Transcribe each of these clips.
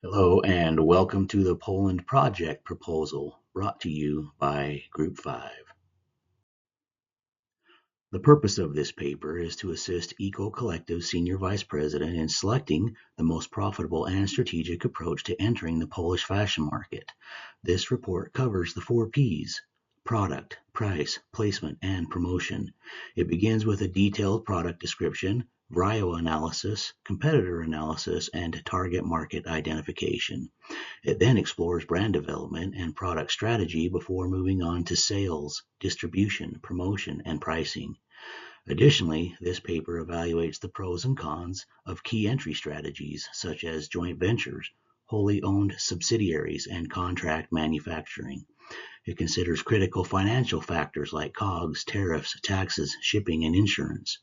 Hello and welcome to the Poland Project proposal brought to you by Group 5. The purpose of this paper is to assist Eco Collective's Senior Vice President in selecting the most profitable and strategic approach to entering the Polish fashion market. This report covers the 4 Ps: product, price, placement, and promotion. It begins with a detailed product description, VRIO analysis, competitor analysis, and target market identification. It then explores brand development and product strategy before moving on to sales, distribution, promotion, and pricing. Additionally, this paper evaluates the pros and cons of key entry strategies such as joint ventures, wholly owned subsidiaries, and contract manufacturing. It considers critical financial factors like COGS, tariffs, taxes, shipping, and insurance.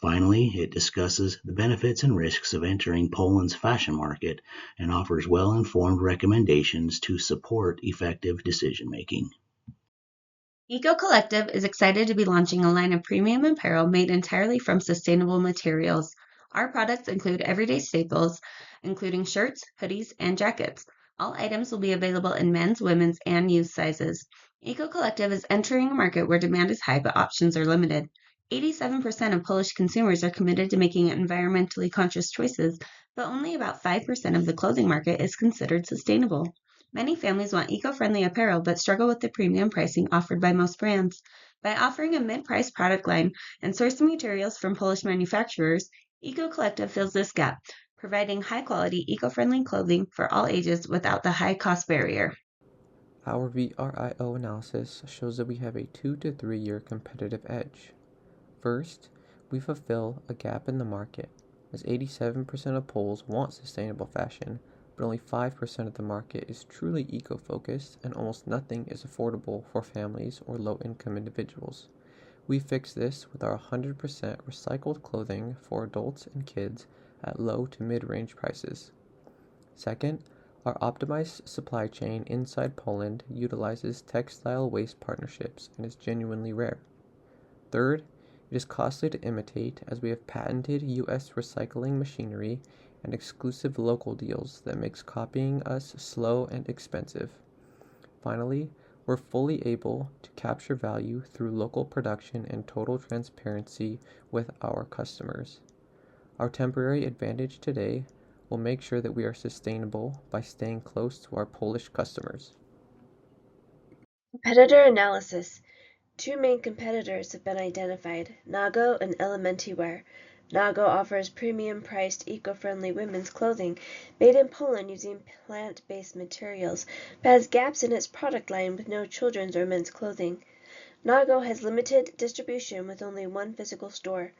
Finally, it discusses the benefits and risks of entering Poland's fashion market and offers well-informed recommendations to support effective decision-making. Eco Collective is excited to be launching a line of premium apparel made entirely from sustainable materials. Our products include everyday staples, including shirts, hoodies, and jackets. All items will be available in men's, women's, and youth sizes. Eco Collective is entering a market where demand is high but options are limited. 87% of Polish consumers are committed to making environmentally conscious choices, but only about 5% of the clothing market is considered sustainable. Many families want eco-friendly apparel but struggle with the premium pricing offered by most brands. By offering a mid-price product line and sourcing materials from Polish manufacturers, Eco Collective fills this gap, providing high-quality, eco-friendly clothing for all ages without the high-cost barrier. Our VRIO analysis shows that we have a 2 to 3 year competitive edge. First, we fulfill a gap in the market, as 87% of Poles want sustainable fashion, but only 5% of the market is truly eco-focused and almost nothing is affordable for families or low-income individuals. We fix this with our 100% recycled clothing for adults and kids at low to mid-range prices. Second, our optimized supply chain inside Poland utilizes textile waste partnerships and is genuinely rare. Third, it is costly to imitate as we have patented US recycling machinery and exclusive local deals that makes copying us slow and expensive. Finally, we're fully able to capture value through local production and total transparency with our customers. Our temporary advantage today will make sure that we are sustainable by staying close to our Polish customers. Competitor analysis. Two main competitors have been identified, Nago and Elementiware. Nago offers premium-priced, eco-friendly women's clothing made in Poland using plant-based materials, but has gaps in its product line with no children's or men's clothing. Nago has limited distribution with only one physical store.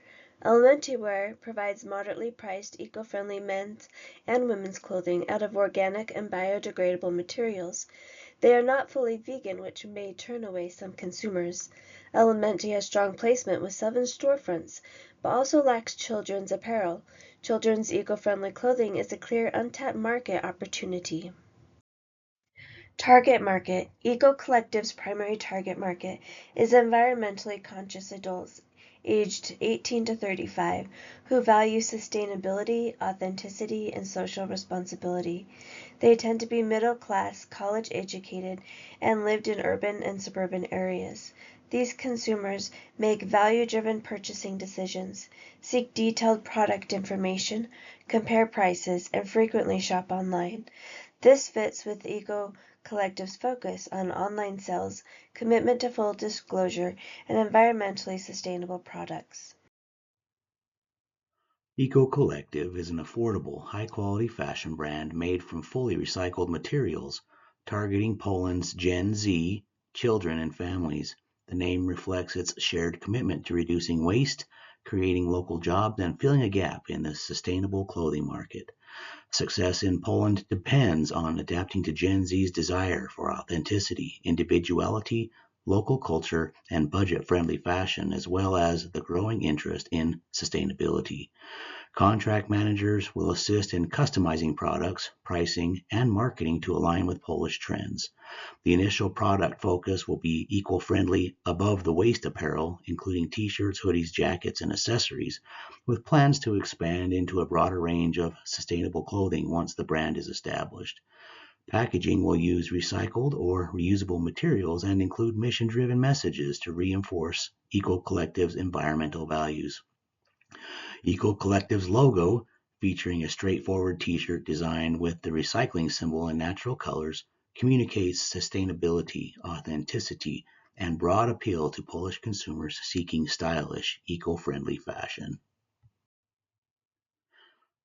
Elementiware provides moderately priced, eco-friendly men's and women's clothing out of organic and biodegradable materials. They are not fully vegan, which may turn away some consumers. Elementi has strong placement with 7 storefronts, but also lacks children's apparel. Children's eco-friendly clothing is a clear untapped market opportunity. Target market. Eco Collective's primary target market is environmentally conscious adults aged 18 to 35 who value sustainability, authenticity, and social responsibility. They tend to be middle class, college educated, and lived in urban and suburban areas. These consumers make value-driven purchasing decisions, seek detailed product information, compare prices, and frequently shop online. This fits with Eco Collective's focus on online sales, commitment to full disclosure, and environmentally sustainable products. Eco Collective is an affordable, high-quality fashion brand made from fully recycled materials, targeting Poland's Gen Z, children, and families. The name reflects its shared commitment to reducing waste, creating local jobs, and filling a gap in the sustainable clothing market. Success in Poland depends on adapting to Gen Z's desire for authenticity, individuality, local culture, and budget-friendly fashion, as well as the growing interest in sustainability. Contract managers will assist in customizing products, pricing, and marketing to align with Polish trends. The initial product focus will be eco-friendly above-the-waist apparel, including t-shirts, hoodies, jackets, and accessories, with plans to expand into a broader range of sustainable clothing once the brand is established. Packaging will use recycled or reusable materials and include mission-driven messages to reinforce Eco Collective's environmental values. Eco Collective's logo, featuring a straightforward t-shirt design with the recycling symbol in natural colors, communicates sustainability, authenticity, and broad appeal to Polish consumers seeking stylish, eco-friendly fashion.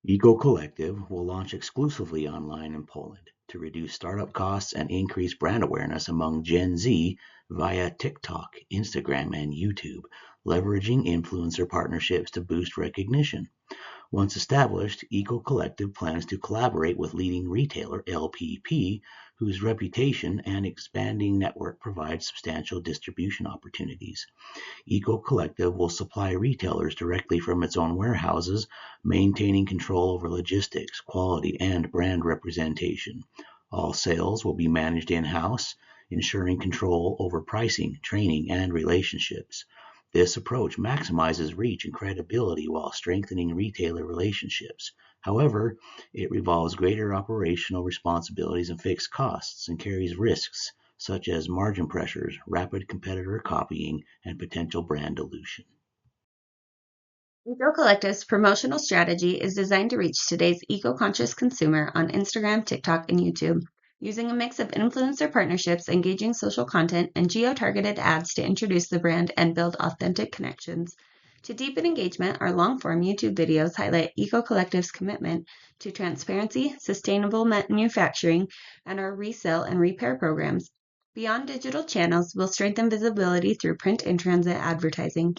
Eco Collective will launch exclusively online in Poland to reduce startup costs and increase brand awareness among Gen Z via TikTok, Instagram, and YouTube, leveraging influencer partnerships to boost recognition. Once established, Eco Collective plans to collaborate with leading retailer LPP, whose reputation and expanding network provide substantial distribution opportunities. Eco Collective will supply retailers directly from its own warehouses, maintaining control over logistics, quality, and brand representation. All sales will be managed in-house, ensuring control over pricing, training, and relationships. This approach maximizes reach and credibility while strengthening retailer relationships. However, it involves greater operational responsibilities and fixed costs and carries risks such as margin pressures, rapid competitor copying, and potential brand dilution. Eco Collective's promotional strategy is designed to reach today's eco-conscious consumer on Instagram, TikTok, and YouTube, using a mix of influencer partnerships, engaging social content, and geo-targeted ads to introduce the brand and build authentic connections. To deepen engagement, our long-form YouTube videos highlight Eco Collective's commitment to transparency, sustainable manufacturing, and our resale and repair programs. Beyond digital channels, we'll strengthen visibility through print and transit advertising.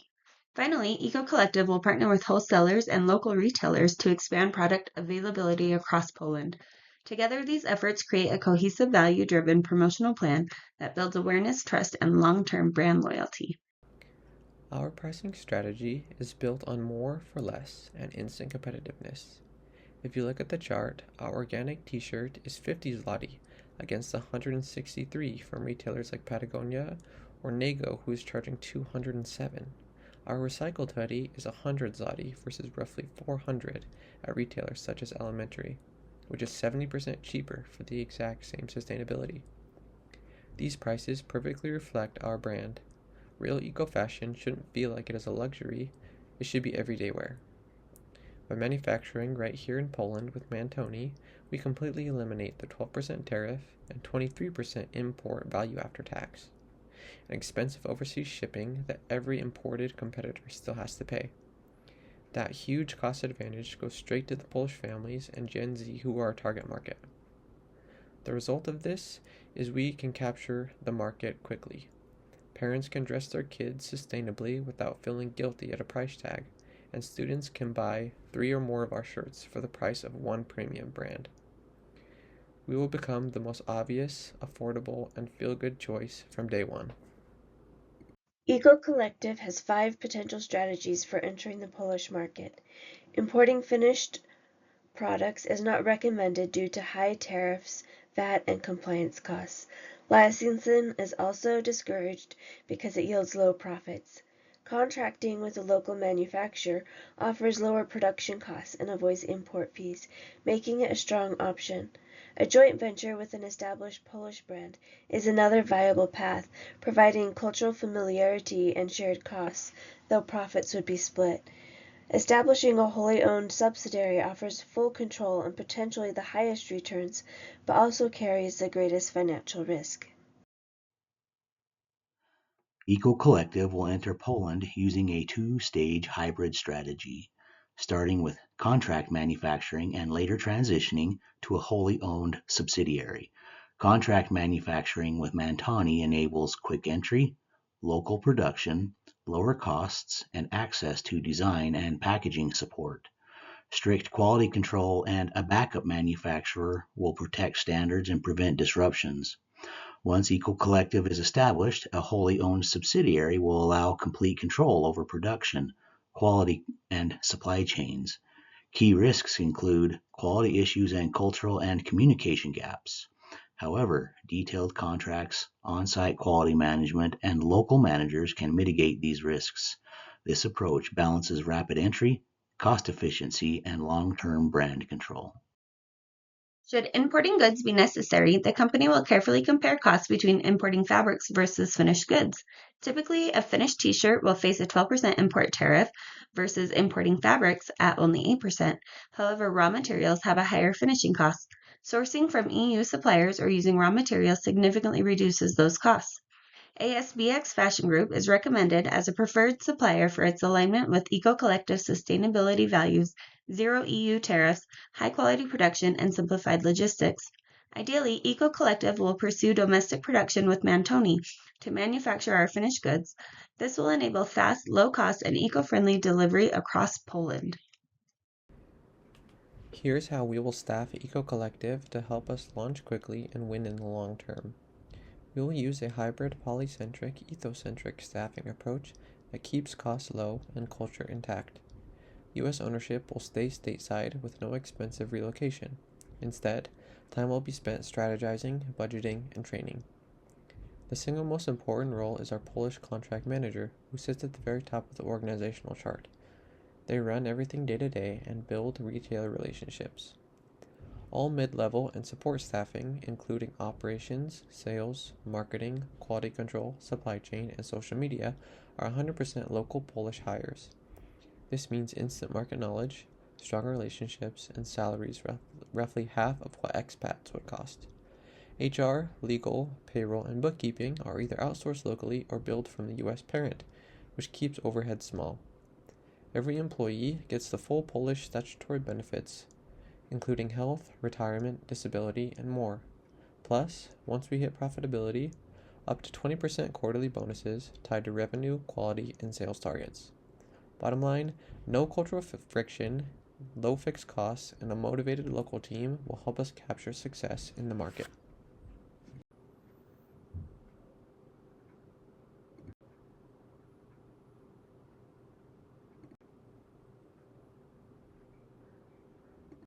Finally, Eco Collective will partner with wholesalers and local retailers to expand product availability across Poland. Together, these efforts create a cohesive, value-driven promotional plan that builds awareness, trust, and long-term brand loyalty. Our pricing strategy is built on more for less and instant competitiveness. If you look at the chart, our organic t-shirt is 50 zloty against 163 from retailers like Patagonia or Nego, who is charging 207. Our recycled hoodie is 100 zloty versus roughly 400 at retailers such as Elementary, which is 70% cheaper for the exact same sustainability. These prices perfectly reflect our brand. Real eco-fashion shouldn't feel like it is a luxury, it should be everyday wear. By manufacturing right here in Poland with Mantoni, we completely eliminate the 12% tariff and 23% import value after tax, and expensive overseas shipping that every imported competitor still has to pay. That huge cost advantage goes straight to the Polish families and Gen Z, who are our target market. The result of this is we can capture the market quickly. Parents can dress their kids sustainably without feeling guilty at a price tag, and students can buy 3 or more of our shirts for the price of one premium brand. We will become the most obvious, affordable, and feel-good choice from day one. Eco Collective has 5 potential strategies for entering the Polish market. Importing finished products is not recommended due to high tariffs, VAT, and compliance costs. Licensing is also discouraged because it yields low profits. Contracting with a local manufacturer offers lower production costs and avoids import fees, making it a strong option. A joint venture with an established Polish brand is another viable path, providing cultural familiarity and shared costs, though profits would be split. Establishing a wholly owned subsidiary offers full control and potentially the highest returns, but also carries the greatest financial risk. Eco Collective will enter Poland using a two-stage hybrid strategy, starting with contract manufacturing and later transitioning to a wholly owned subsidiary. Contract manufacturing with Mantoni enables quick entry, local production, lower costs, and access to design and packaging support. Strict quality control and a backup manufacturer will protect standards and prevent disruptions. Once Eco Collective is established, a wholly owned subsidiary will allow complete control over production, quality, and supply chains. Key risks include quality issues and cultural and communication gaps. However, detailed contracts, on-site quality management, and local managers can mitigate these risks. This approach balances rapid entry, cost efficiency, and long-term brand control. Should importing goods be necessary, the company will carefully compare costs between importing fabrics versus finished goods. Typically, a finished t-shirt will face a 12% import tariff versus importing fabrics at only 8%. However, raw materials have a higher finishing cost. Sourcing from EU suppliers or using raw materials significantly reduces those costs. ASBX Fashion Group is recommended as a preferred supplier for its alignment with Eco Collective sustainability values, zero EU tariffs, high quality production, and simplified logistics. Ideally, Eco Collective will pursue domestic production with Mantoni to manufacture our finished goods. This will enable fast, low cost, and eco friendly delivery across Poland. Here's how we will staff Eco Collective to help us launch quickly and win in the long term. We will use a hybrid polycentric, ethocentric staffing approach that keeps costs low and culture intact. U.S. ownership will stay stateside with no expensive relocation. Instead, time will be spent strategizing, budgeting, and training. The single most important role is our Polish contract manager, who sits at the very top of the organizational chart. They run everything day to day and build retailer relationships. All mid-level and support staffing, including operations, sales, marketing, quality control, supply chain, and social media, are 100% local Polish hires. This means instant market knowledge, strong relationships, and salaries roughly half of what expats would cost. HR, legal, payroll, and bookkeeping are either outsourced locally or billed from the U.S. parent, which keeps overhead small. Every employee gets the full Polish statutory benefits, including health, retirement, disability, and more. Plus, once we hit profitability, up to 20% quarterly bonuses tied to revenue, quality, and sales targets. Bottom line, no cultural friction, low fixed costs, and a motivated local team will help us capture success in the market.